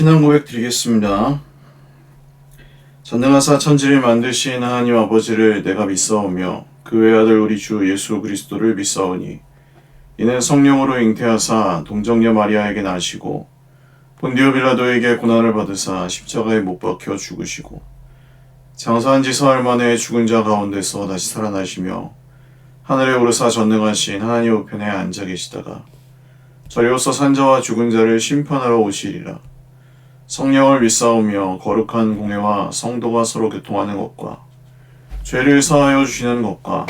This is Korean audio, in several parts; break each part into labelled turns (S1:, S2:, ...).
S1: 신앙 고백 드리겠습니다. 전능하사 천지를 만드신 하나님 아버지를 내가 믿사오며 그 외아들 우리 주 예수 그리스도를 믿사오니 이는 성령으로 잉태하사 동정녀 마리아에게 나시고 본디오 빌라도에게 고난을 받으사 십자가에 못 박혀 죽으시고 장사한 지 사흘 만에 죽은 자 가운데서 다시 살아나시며 하늘에 오르사 전능하신 하나님 우편에 앉아 계시다가 저리로서 산자와 죽은 자를 심판하러 오시리라. 성령을 믿사오며 거룩한 공회와 성도가 서로 교통하는 것과 죄를 사하여 주시는 것과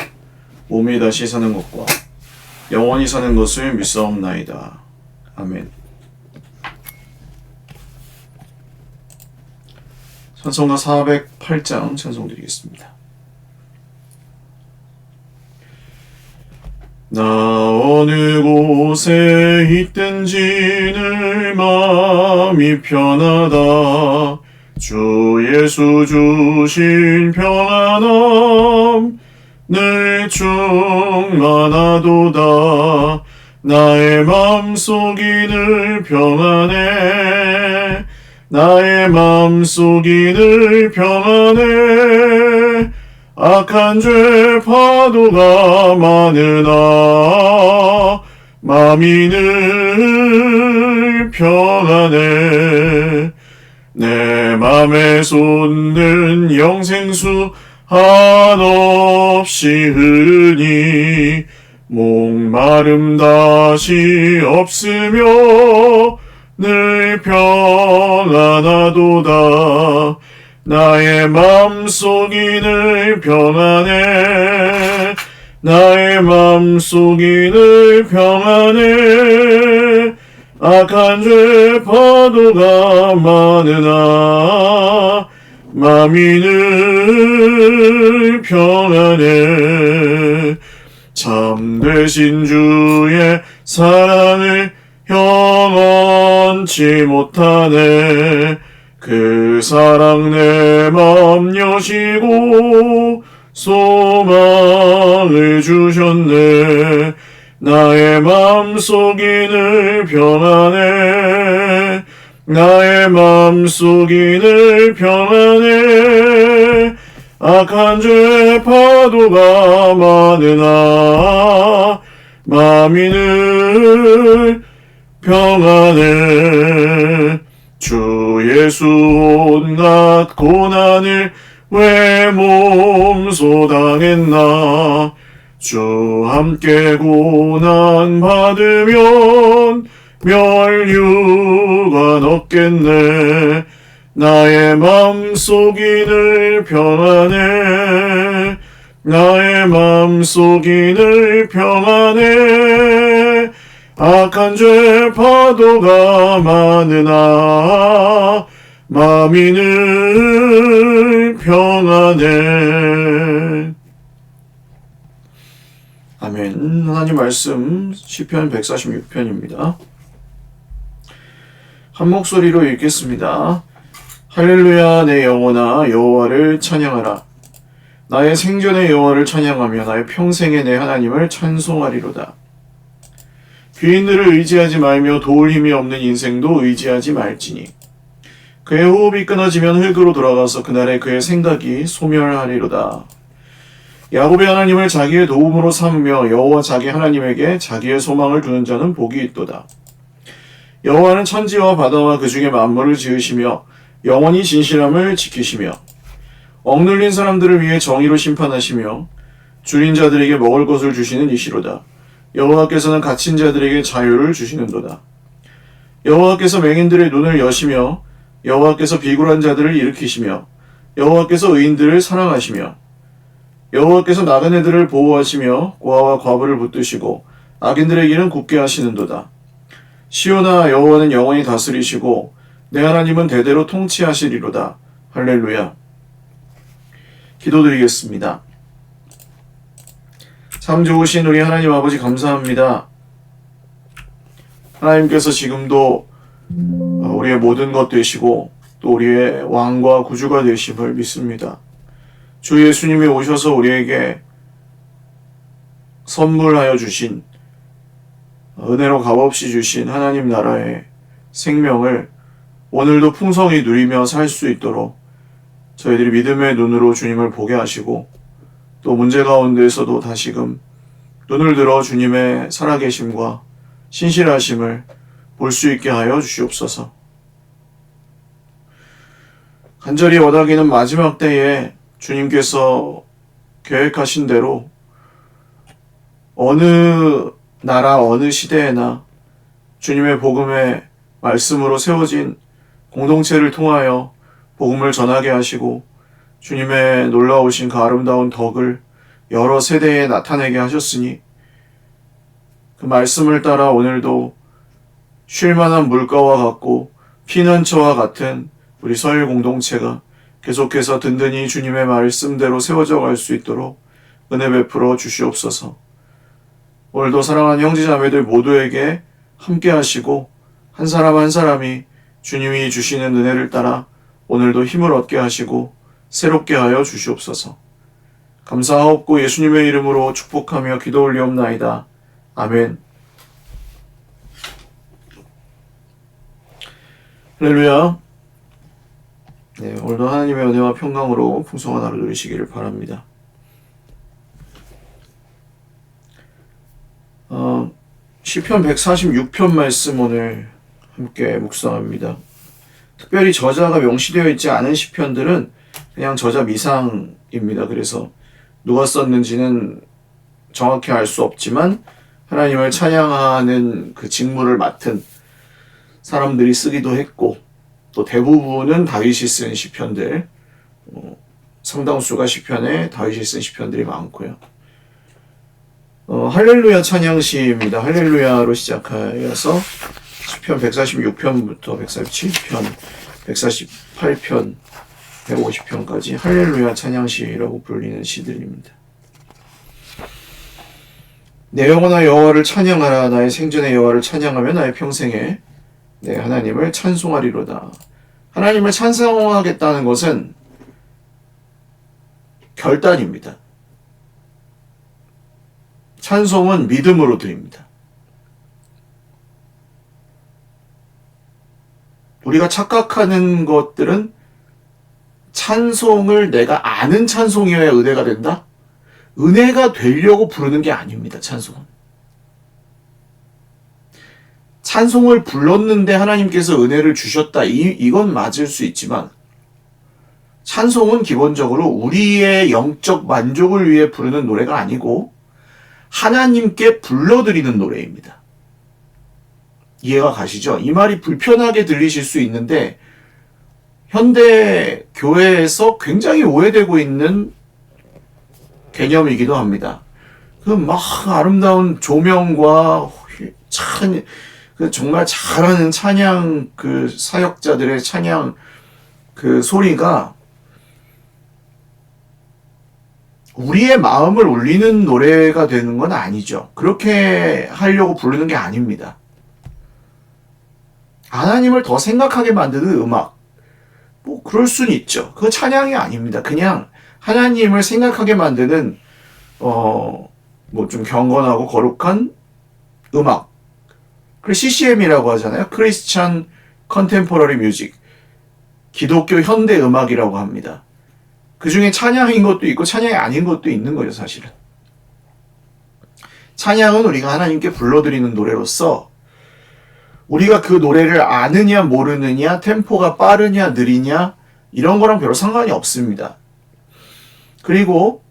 S1: 몸이 다시 사는 것과 영원히 사는 것을 믿사옵나이다. 아멘. 찬송가 408장 찬송드리겠습니다. 나 어느 곳에 있든지 늘 마음이 편하다. 주 예수 주신 평안함 늘 충만하도다. 나의 맘속이 늘 평안해. 나의 맘속이 늘 평안해. 악한 죄 파도가 많으나 맘이 늘 평안해. 내 맘에 솟는 영생수 한없이 흐르니 목마름 다시 없으며 늘 평안하도다. 나의 맘속이 늘 평안해. 나의 맘속이 늘 평안해. 악한 죄 파도가 많으나 맘이 늘 평안해. 참되신 주의 사랑을 영원치 못하네. 그 사랑 내 맘 여시고 소망을 주셨네. 나의 맘속이 늘 평안해. 나의 맘속이 늘 평안해. 악한 죄 파도가 많으나 맘이 늘 평안해. 주 예수 온갖 고난을 왜 몸소 당했나. 주 함께 고난 받으면 멸류관 없겠네. 나의 맘속이 늘 평안해. 나의 맘속이 늘 평안해. 악한 죄 파도가 많으나 맘이 늘 평안해. 아멘. 하나님 말씀 시편 146편입니다. 한 목소리로 읽겠습니다. 할렐루야. 내 영혼아 여호와를 찬양하라. 나의 생전의 여호와를 찬양하며 나의 평생에 내 하나님을 찬송하리로다. 귀인들을 의지하지 말며 도울 힘이 없는 인생도 의지하지 말지니 그의 호흡이 끊어지면 흙으로 돌아가서 그날에 그의 생각이 소멸하리로다. 야곱의 하나님을 자기의 도움으로 삼으며 여호와 자기 하나님에게 자기의 소망을 두는 자는 복이 있도다. 여호와는 천지와 바다와 그 중에 만물을 지으시며 영원히 진실함을 지키시며 억눌린 사람들을 위해 정의로 심판하시며 줄인 자들에게 먹을 것을 주시는 이시로다. 여호와께서는 갇힌 자들에게 자유를 주시는도다. 여호와께서 맹인들의 눈을 여시며 여호와께서 비굴한 자들을 일으키시며 여호와께서 의인들을 사랑하시며 여호와께서 나그네들을 보호하시며 고아와 과부를 붙드시고 악인들의 길은 굳게 하시는도다. 시온아 여호와는 영원히 다스리시고 내 하나님은 대대로 통치하시리로다. 할렐루야. 기도드리겠습니다. 참 좋으신 우리 하나님 아버지 감사합니다. 하나님께서 지금도 우리의 모든 것 되시고 또 우리의 왕과 구주가 되심을 믿습니다. 주 예수님이 오셔서 우리에게 선물하여 주신 은혜로 값없이 주신 하나님 나라의 생명을 오늘도 풍성히 누리며 살 수 있도록 저희들이 믿음의 눈으로 주님을 보게 하시고 또 문제 가운데에서도 다시금 눈을 들어 주님의 살아계심과 신실하심을 볼 수 있게 하여 주시옵소서. 간절히 원하기는 마지막 때에 주님께서 계획하신 대로 어느 나라 어느 시대에나 주님의 복음의 말씀으로 세워진 공동체를 통하여 복음을 전하게 하시고 주님의 놀라우신 그 아름다운 덕을 여러 세대에 나타내게 하셨으니 그 말씀을 따라 오늘도 쉴만한 물가와 같고 피난처와 같은 우리 서일 공동체가 계속해서 든든히 주님의 말씀대로 세워져 갈 수 있도록 은혜 베풀어 주시옵소서. 오늘도 사랑하는 형제자매들 모두에게 함께 하시고 한 사람 한 사람이 주님이 주시는 은혜를 따라 오늘도 힘을 얻게 하시고 새롭게 하여 주시옵소서. 감사하옵고 예수님의 이름으로 축복하며 기도 올리옵나이다. 아멘. 할렐루야. 네, 오늘도 하나님의 은혜와 평강으로 풍성한 하루 누리시기를 바랍니다. 시편 146편 말씀 오늘 함께 묵상합니다. 특별히 저자가 명시되어 있지 않은 시편들은 그냥 저자 미상입니다. 그래서 누가 썼는지는 정확히 알 수 없지만 하나님을 찬양하는 그 직무를 맡은 사람들이 쓰기도 했고 또 대부분은 다윗이 쓴 시편들, 상당수가 시편에 다윗이 쓴 시편들이 많고요. 할렐루야 찬양시입니다. 할렐루야로 시작하여서 시편 146편부터 147편, 148편, 150편까지 할렐루야 찬양시라고 불리는 시들입니다. 내 영혼아 여호와를 찬양하라. 나의 생전에 여호와를 찬양하며 나의 평생에 내 하나님을 찬송하리로다. 하나님을 찬송하겠다는 것은 결단입니다. 찬송은 믿음으로 드립니다. 우리가 착각하는 것들은 찬송을 내가 아는 찬송이어야 은혜가 된다? 은혜가 되려고 부르는 게 아닙니다. 찬송은. 찬송을 불렀는데 하나님께서 은혜를 주셨다. 이건 맞을 수 있지만 찬송은 기본적으로 우리의 영적 만족을 위해 부르는 노래가 아니고 하나님께 불러드리는 노래입니다. 이해가 가시죠? 이 말이 불편하게 들리실 수 있는데 현대 교회에서 굉장히 오해되고 있는 개념이기도 합니다. 그 막 아름다운 조명과 참 정말 잘하는 찬양 그 사역자들의 찬양 그 소리가 우리의 마음을 울리는 노래가 되는 건 아니죠. 그렇게 하려고 부르는 게 아닙니다. 하나님을 더 생각하게 만드는 음악, 뭐 그럴 수는 있죠. 그거 찬양이 아닙니다. 그냥 하나님을 생각하게 만드는 뭐 좀 경건하고 거룩한 음악. 그걸 CCM이라고 하잖아요. 크리스찬 컨템포러리 뮤직. 기독교 현대 음악이라고 합니다. 그 중에 찬양인 것도 있고 찬양이 아닌 것도 있는 거죠, 사실은. 찬양은 우리가 하나님께 불러드리는 노래로서 우리가 그 노래를 아느냐 모르느냐, 템포가 빠르냐 느리냐 이런 거랑 별로 상관이 없습니다. 그리고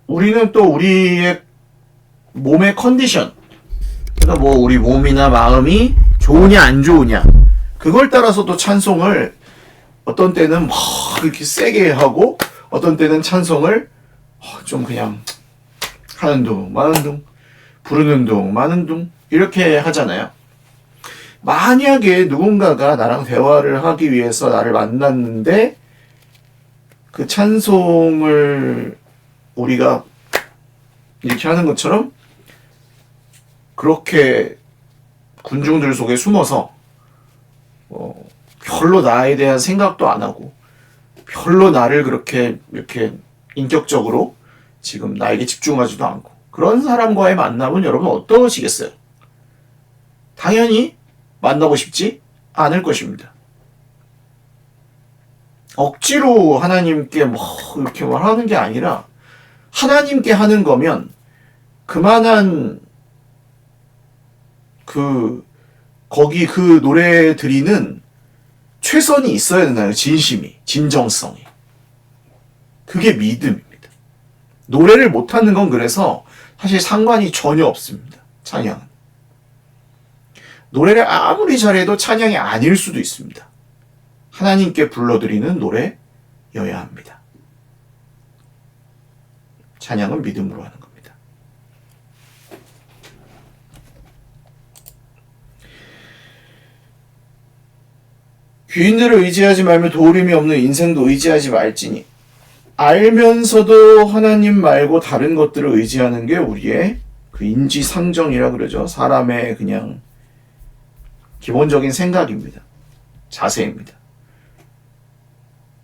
S1: 우리는 또 우리의 몸의 컨디션, 그러니까 뭐 우리 몸이나 마음이 좋으냐 안 좋으냐 그걸 따라서 또 찬송을 어떤 때는 막 이렇게 세게 하고 어떤 때는 찬송을 좀 그냥 하는 둥 마는 둥 부르는 둥 마는 둥 이렇게 하잖아요. 만약에 누군가가 나랑 대화를 하기 위해서 나를 만났는데 그 찬송을 우리가 이렇게 하는 것처럼 그렇게 군중들 속에 숨어서 별로 나에 대한 생각도 안 하고 별로 나를 그렇게 이렇게 인격적으로 지금 나에게 집중하지도 않고 그런 사람과의 만남은 여러분 어떠시겠어요? 당연히 만나고 싶지 않을 것입니다. 억지로 하나님께 뭐 이렇게 말하는 게 아니라 하나님께 하는 거면 그만한 거기 그 노래 드리는 최선이 있어야 되나요? 진심이, 진정성이. 그게 믿음입니다. 노래를 못하는 건 그래서 사실 상관이 전혀 없습니다. 찬양은. 노래를 아무리 잘해도 찬양이 아닐 수도 있습니다. 하나님께 불러드리는 노래여야 합니다. 찬양은 믿음으로 하는 겁니다. 귀인들을 의지하지 말며 도울림이 없는 인생도 의지하지 말지니 알면서도 하나님 말고 다른 것들을 의지하는 게 우리의 그 인지상정이라 그러죠. 사람의 그냥 기본적인 생각입니다. 자세입니다.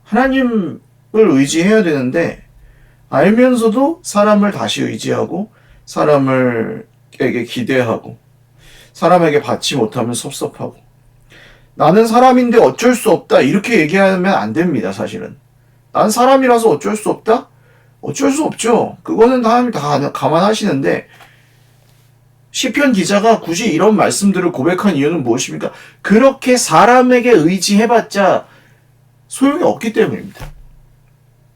S1: 하나님을 의지해야 되는데 알면서도 사람을 다시 의지하고 사람에게 기대하고 사람에게 받지 못하면 섭섭하고 나는 사람인데 어쩔 수 없다 이렇게 얘기하면 안 됩니다. 사실은 난 사람이라서 어쩔 수 없다? 어쩔 수 없죠. 그거는 하나님 다 감안하시는데 시편 기자가 굳이 이런 말씀들을 고백한 이유는 무엇입니까? 그렇게 사람에게 의지해봤자 소용이 없기 때문입니다.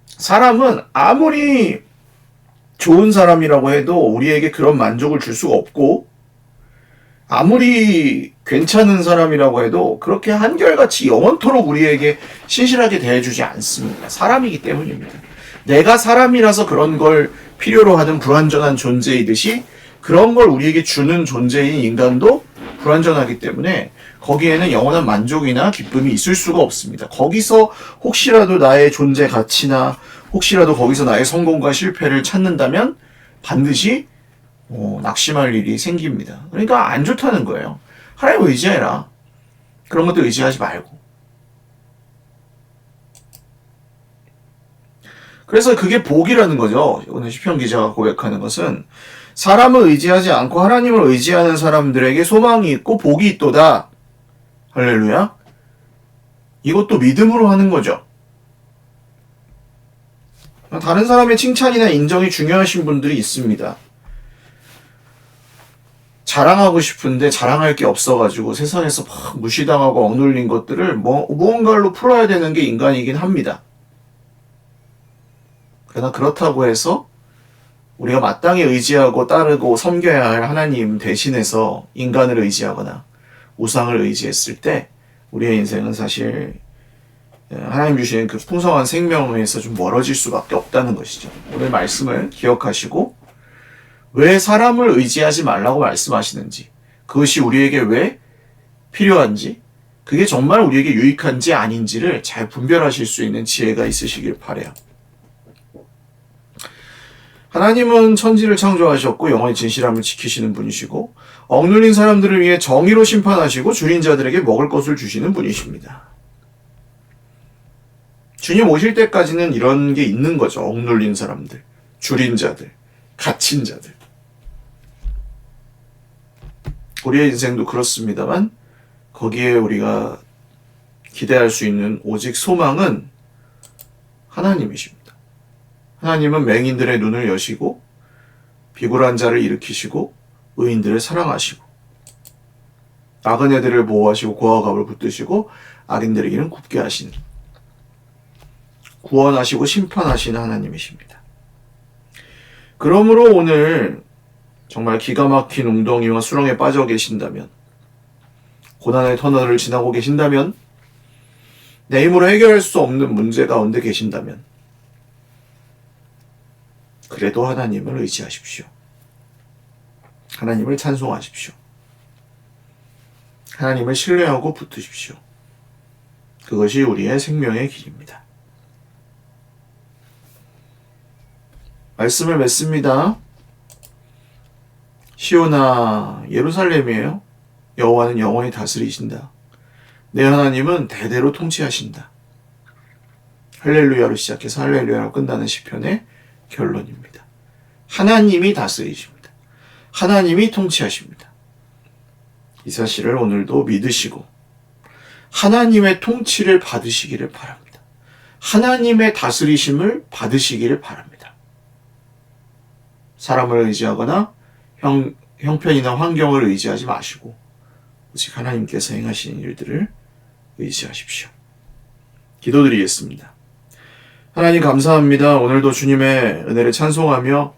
S1: 사람은 아무리 좋은 사람이라고 해도 우리에게 그런 만족을 줄 수가 없고 아무리 괜찮은 사람이라고 해도 그렇게 한결같이 영원토록 우리에게 신실하게 대해주지 않습니다. 사람이기 때문입니다. 내가 사람이라서 그런 걸 필요로 하는 불완전한 존재이듯이 그런 걸 우리에게 주는 존재인 인간도 불완전하기 때문에 거기에는 영원한 만족이나 기쁨이 있을 수가 없습니다. 거기서 혹시라도 나의 존재 가치나 혹시라도 거기서 나의 성공과 실패를 찾는다면 반드시 낙심할 일이 생깁니다. 그러니까 안 좋다는 거예요. 하나님 의지해라. 그런 것도 의지하지 말고. 그래서 그게 복이라는 거죠. 오늘 시편 기자가 고백하는 것은 사람을 의지하지 않고 하나님을 의지하는 사람들에게 소망이 있고 복이 있도다. 할렐루야. 이것도 믿음으로 하는 거죠. 다른 사람의 칭찬이나 인정이 중요하신 분들이 있습니다. 자랑하고 싶은데 자랑할 게 없어가지고 세상에서 막 무시당하고 억눌린 것들을 무언가로 풀어야 되는 게 인간이긴 합니다. 그러나 그렇다고 해서 우리가 마땅히 의지하고 따르고 섬겨야 할 하나님 대신해서 인간을 의지하거나 우상을 의지했을 때 우리의 인생은 사실 하나님 주시는 그 풍성한 생명에서 좀 멀어질 수밖에 없다는 것이죠. 오늘 말씀을 기억하시고 왜 사람을 의지하지 말라고 말씀하시는지, 그것이 우리에게 왜 필요한지, 그게 정말 우리에게 유익한지 아닌지를 잘 분별하실 수 있는 지혜가 있으시길 바라요. 하나님은 천지를 창조하셨고 영원히 진실함을 지키시는 분이시고 억눌린 사람들을 위해 정의로 심판하시고 줄인 자들에게 먹을 것을 주시는 분이십니다. 주님 오실 때까지는 이런 게 있는 거죠. 억눌린 사람들, 줄인 자들, 갇힌 자들. 우리의 인생도 그렇습니다만 거기에 우리가 기대할 수 있는 오직 소망은 하나님이십니다. 하나님은 맹인들의 눈을 여시고 비굴한 자를 일으키시고 의인들을 사랑하시고 나그네들을 보호하시고 고아갑을 붙드시고 악인들에게는 굽게 하시는 구원하시고 심판하시는 하나님이십니다. 그러므로 오늘 정말 기가 막힌 웅덩이와 수렁에 빠져 계신다면 고난의 터널을 지나고 계신다면 내 힘으로 해결할 수 없는 문제 가운데 계신다면 그래도 하나님을 의지하십시오. 하나님을 찬송하십시오. 하나님을 신뢰하고 붙으십시오. 그것이 우리의 생명의 길입니다. 말씀을 맺습니다. 시온아 예루살렘이에요. 여호와는 영원히 다스리신다. 내 하나님은 대대로 통치하신다. 할렐루야로 시작해서 할렐루야로 끝나는 시편의 결론입니다. 하나님이 다스리십니다. 하나님이 통치하십니다. 이 사실을 오늘도 믿으시고 하나님의 통치를 받으시기를 바랍니다. 하나님의 다스리심을 받으시기를 바랍니다. 사람을 의지하거나 형편이나 환경을 의지하지 마시고 오직 하나님께서 행하시는 일들을 의지하십시오. 기도드리겠습니다. 하나님 감사합니다. 오늘도 주님의 은혜를 찬송하며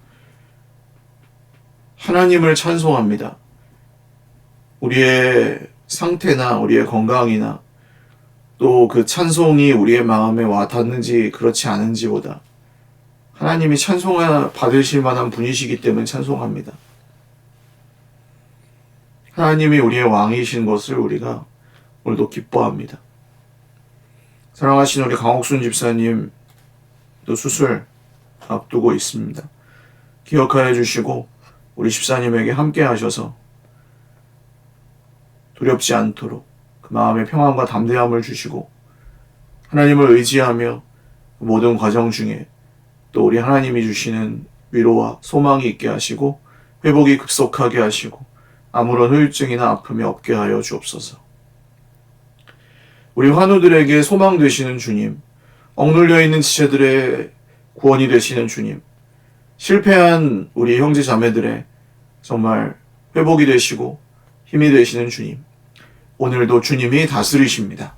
S1: 하나님을 찬송합니다. 우리의 상태나 우리의 건강이나 또 그 찬송이 우리의 마음에 와 닿는지 그렇지 않은지보다 하나님이 찬송 받으실 만한 분이시기 때문에 찬송합니다. 하나님이 우리의 왕이신 것을 우리가 오늘도 기뻐합니다. 사랑하신 우리 강옥순 집사님 또 수술 앞두고 있습니다. 기억하여 주시고 우리 집사님에게 함께 하셔서 두렵지 않도록 그 마음의 평안과 담대함을 주시고 하나님을 의지하며 모든 과정 중에 또 우리 하나님이 주시는 위로와 소망이 있게 하시고 회복이 급속하게 하시고 아무런 후유증이나 아픔이 없게 하여 주옵소서. 우리 환우들에게 소망 되시는 주님, 억눌려 있는 지체들의 구원이 되시는 주님, 실패한 우리 형제 자매들의 정말 회복이 되시고 힘이 되시는 주님, 오늘도 주님이 다스리십니다.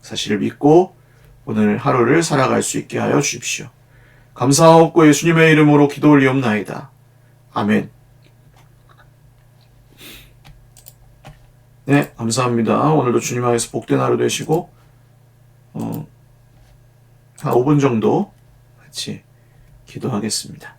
S1: 사실을 믿고 오늘 하루를 살아갈 수 있게 하여 주십시오. 감사하옵고 예수님의 이름으로 기도 올리옵나이다. 아멘. 네, 감사합니다. 오늘도 주님 안에서 복된 하루 되시고 한 5분 정도 같이 기도하겠습니다.